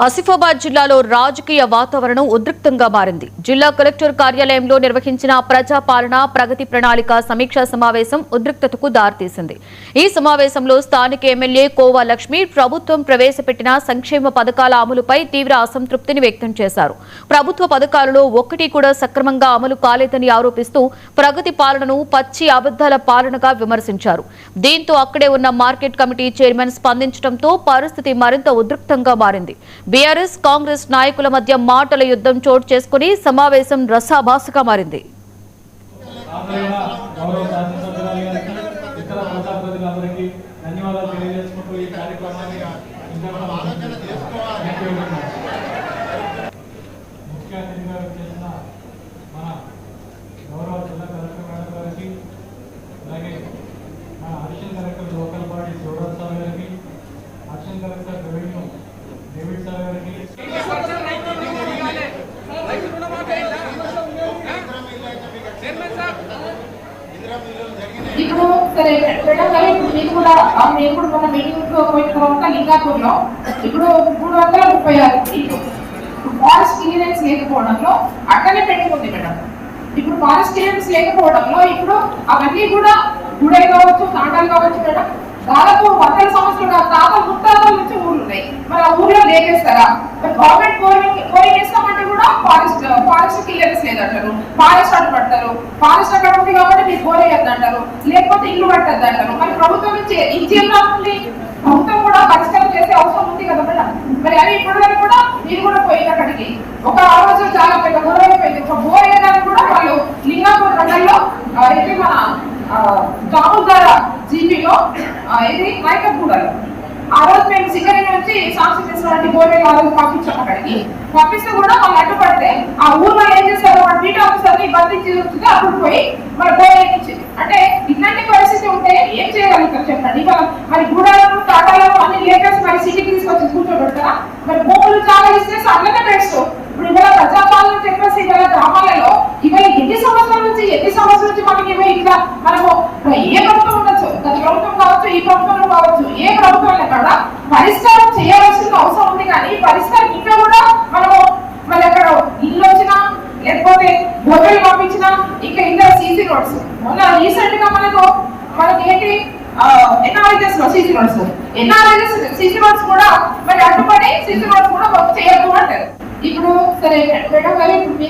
ఆసిఫాబాద్ జిల్లాలో రాజకీయ వాతావరణం ఉద్రిక్తంగా మారింది. జిల్లా కలెక్టర్ కార్యాలయంలో నిర్వహించిన ప్రజాపాలన ప్రగతి ప్రణాళిక సమీక్షా సమావేశం ఉద్రిక్తతకు దారితీసింది. ఈ సమావేశంలో స్థానిక ఎమ్మెల్యే కోవా లక్ష్మి ప్రభుత్వం ప్రవేశపెట్టిన సంక్షేమ పథకాల అమలుపై తీవ్ర అసంతృప్తిని వ్యక్తం చేశారు. ప్రభుత్వ పథకాలలో ఒక్కటి కూడా సక్రమంగా అమలు కాలేదని ఆరోపిస్తూ ప్రగతి పాలనను పచ్చి అబద్దాల పాలనగా విమర్శించారు. దీంతో అక్కడే ఉన్న మార్కెట్ కమిటీ చైర్మన్ స్పందించడంతో పరిస్థితి మరింత ఉద్రిక్తంగా మారింది. బీఆర్ఎస్ కాంగ్రెస్ నాయకుల మధ్య మాటల యుద్ధం చోటు చేసుకుని సమావేశం రసాభాసగా మారింది. ఇప్పుడు సరే మేడం గారు, ఇప్పుడు మీకు కూడా మేము కూడా మొన్న మీటింగ్ పోయిన తర్వాత లింగాపూర్ లో ఇప్పుడు 336 ఇల్లు ఫారెస్ట్ క్లియరెన్స్ లేకపోవడంలో అక్కడనే పెట్టుకుంది మేడం. ఇప్పుడు ఫారెస్ట్ క్లియరెన్స్ లేకపోవడంలో ఇప్పుడు అవన్నీ కూడా గుడే కావచ్చు, తాండాలు కావచ్చు మేడం, దాదాపు 100 సంవత్సరాలు తాతల ముత్తాతల నుంచి ఊర్లు ఉన్నాయి. మరి ఆ ఊర్లో లేకేస్తారా? గవర్నమెంట్ బోరింగ్ వేస్తామంటే కూడా ఫారెస్ట్ క్లియరెన్స్ లేదంటారు, ఫారెస్ట్ అడ్డుపడతారు. ఫారెస్ట్ అక్కడ ఉంది కాబట్టి మీరు బోరేయద్దు అంటారు, లేకపోతే ఇల్లు పట్టద్దు అంటారు. మరి ప్రభుత్వం నుంచి ఇంకేలా ఉంది? ప్రభుత్వం కూడా పరిష్కారం చేసే అవసరం ఉంది కదా మేడం. మరి అవి ఇప్పటివరకు కూడా మీరు కూడా పోయిన అక్కడికి ఒక ఆ రోజు చాలా పెద్ద గొడవ అయిపోయింది. ఒక బోర్ వేయడానికి కూడా వాళ్ళు లింగాపూర్ మండలంలో ఇది మన జాముదార జీపీలో ఇది నాయకగూడలో ఆ రోజు మేము సింగరేణి నుంచి సాంస్కృతిక బోర్డు ఆ రోజు పంపించాం. అక్కడికి పంపిస్తే కూడా వాళ్ళు అడ్డుపడితే ఆ ఊర్లో ఏం చేస్తారు, మన బీట్ ఆఫీసర్ని బంధించి వస్తుంది. అప్పుడు పోయి మన బోర్డు అంటే ఇట్లాంటి పరిస్థితి ఉంటే ఏం చేయగలుగుతారు చెప్పండి. మరి గూడాలను టాటాలను అన్ని లేటర్స్ మరి సిటీకి తీసుకొచ్చి కూర్చోబెడతారా? మరి భూములు చాలా ఇస్తే అట్లనే బెస్ట్. ఇప్పుడు ఇవాళ ప్రజాపాలన చెప్పేసి ఇవాళ గ్రామాలలో ఇవాళ ఎన్ని సంవత్సరాల నుంచి మనకి ఇట్లా మనము ఏ ప్రభుత్వం ఉండొచ్చు, గత ప్రభుత్వం కావచ్చు, ఈ ప్రభుత్వంలో కావచ్చు, ఏ ప్రభుత్వంలో కూడా పరిష్కారం చేయాల్సిన అవసరం ఉంది. కానీ పరిష్కారం ఇంకా కూడా మనము మరి అక్కడ ఇల్లు వచ్చినా లేకపోతే బోర్డులు పంపించినా ఇంకా ఇంకా సీసీ రోడ్స్ మొన్న రీసెంట్ గా మనకి ఏంటి ఎన్ఆర్ఐజెస్ లో సీసీ రోడ్స్ కూడా మరి అడ్డుపడి సీసీ రోడ్స్ కూడా చేయకు అంటారు. ఇప్పుడు సరే మేడం గారు, ఇప్పుడు